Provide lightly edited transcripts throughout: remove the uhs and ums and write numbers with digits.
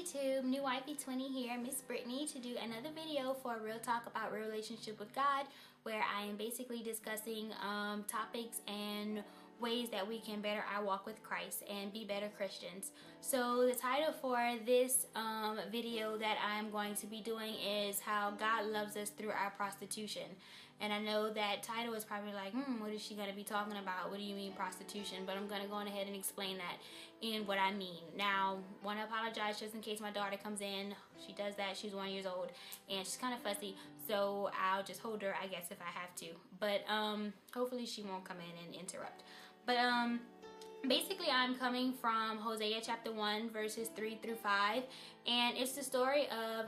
YouTube, New Wifey 20 here, Miss Brittany, to do another video for Real Talk about real relationship with God, where I am basically discussing topics and ways that we can better our walk with Christ and be better Christians. So the title for this video that I'm going to be doing is How God Loves Us Through Our Prostitution. And I know that title is probably like, what is she going to be talking about? What do you mean prostitution? But I'm going to go on ahead and explain that in what I mean. Now, want to apologize just in case my daughter comes in. She does that. She's 1 year old and she's kind of fussy. So I'll just hold her, I guess, if I have to. But hopefully she won't come in and interrupt. But basically I'm coming from Hosea chapter 1 verses 3 through 5, and it's the story of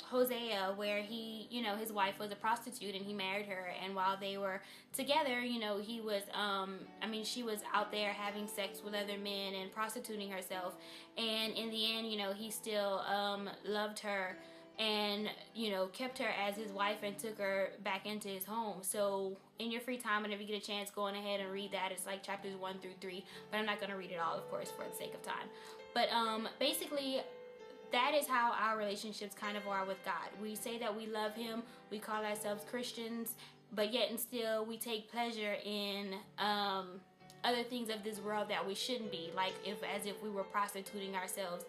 Hosea, where he, his wife was a prostitute and he married her, and while they were together, he was she was out there having sex with other men and prostituting herself, and in the end, he still loved her and kept her as his wife and took her back into his home. So in your free time, whenever you get a chance, go on ahead and read that. It's like chapters 1 through 3, but I'm not going to read it all, of course, for the sake of time. But basically that is how our relationships kind of are with God. We say that we love him, we call ourselves Christians, but yet and still we take pleasure in other things of this world that we shouldn't be, like as if we were prostituting ourselves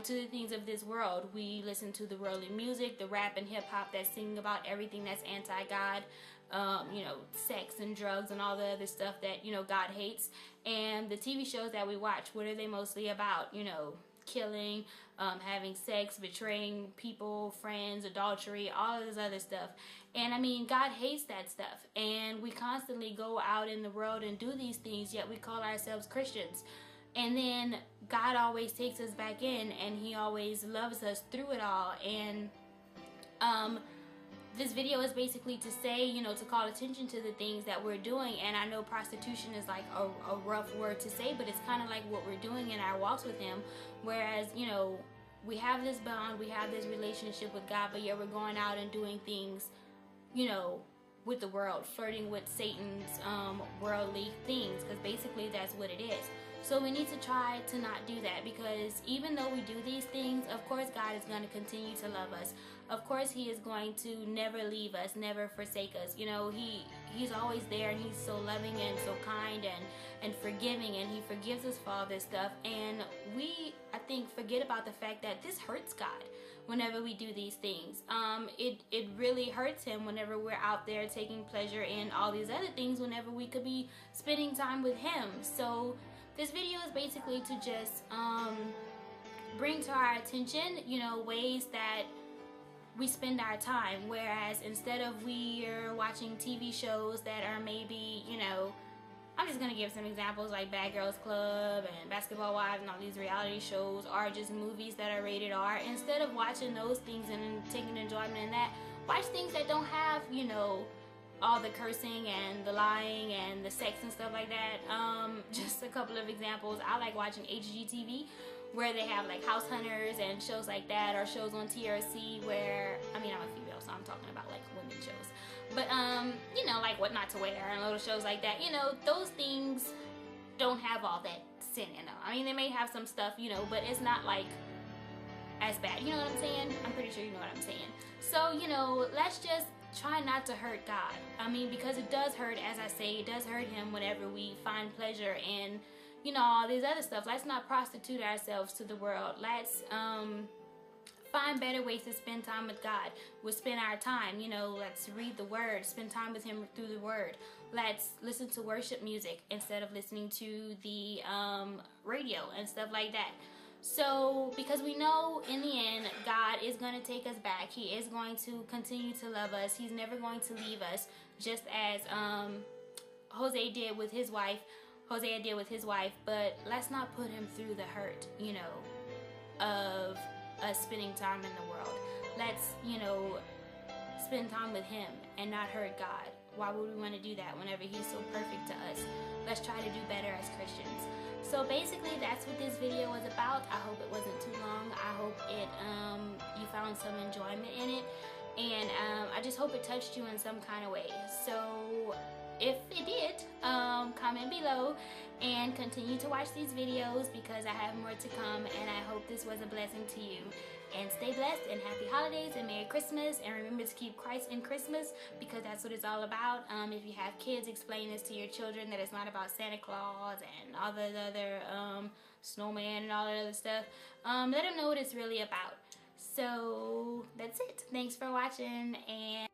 to the things of this world. We listen to the worldly music, the rap and hip-hop that's singing about everything that's anti-God, sex and drugs and all the other stuff that God hates. And the TV shows that we watch, what are they mostly about? Killing, having sex, betraying people, friends, adultery, all of this other stuff. And I mean, God hates that stuff, and we constantly go out in the world and do these things, yet we call ourselves Christians. And then God always takes us back in, and he always loves us through it all. And this video is basically to say, to call attention to the things that we're doing. And I know prostitution is like a rough word to say, but it's kind of like what we're doing in our walks with him. Whereas, we have this bond, we have this relationship with God, but yet we're going out and doing things, with the world, flirting with Satan's worldly things, because basically that's what it is. So we need to try to not do that, because even though we do these things, of course God is going to continue to love us. Of course he is going to never leave us, never forsake us. He's always there, and he's so loving and so kind and forgiving, and he forgives us for all this stuff. And we, I think, forget about the fact that this hurts God whenever we do these things. It really hurts him whenever we're out there taking pleasure in all these other things, whenever we could be spending time with him. So this video is basically to just bring to our attention, ways that we spend our time. Whereas instead of we're watching TV shows that are maybe, I'm just going to give some examples like Bad Girls Club and Basketball Wives and all these reality shows, or just movies that are rated R. Instead of watching those things and taking enjoyment in that, watch things that don't have, all the cursing and the lying and the sex and stuff like that. Just a couple of examples. I like watching HGTV, where they have like House Hunters and shows like that, or shows on TRC where, I'm a female, so I'm talking about like women shows. But, like What Not to Wear and little shows like that, those things don't have all that sin in them. They may have some stuff, but it's not like as bad. You know what I'm saying? I'm pretty sure you know what I'm saying. So, let's just try not to hurt God. Because it does hurt, as I say, it does hurt him whenever we find pleasure in, all these other stuff. Let's not prostitute ourselves to the world. Let's find better ways to spend time with God. We'll spend our time, let's read the word, spend time with him through the word. Let's listen to worship music instead of listening to the radio and stuff like that. So, because we know in the end, God is going to take us back. He is going to continue to love us. He's never going to leave us, just as Hosea did with his wife. But let's not put him through the hurt, of us spending time in the world. Let's, spend time with him and not hurt God. Why would we want to do that whenever he's so perfect to us? Let's try to do better as Christians. So basically that's what this video was about. I hope it wasn't too long. I hope it you found some enjoyment in it. and I just hope it touched you in some kind of way. So if it did, comment below and continue to watch these videos because I have more to come, and I hope this was a blessing to you. And stay blessed and happy holidays and Merry Christmas, and remember to keep Christ in Christmas because that's what it's all about. If you have kids, explain this to your children, that it's not about Santa Claus and all the other snowman and all that other stuff. Let them know what it's really about. So that's it. Thanks for watching, and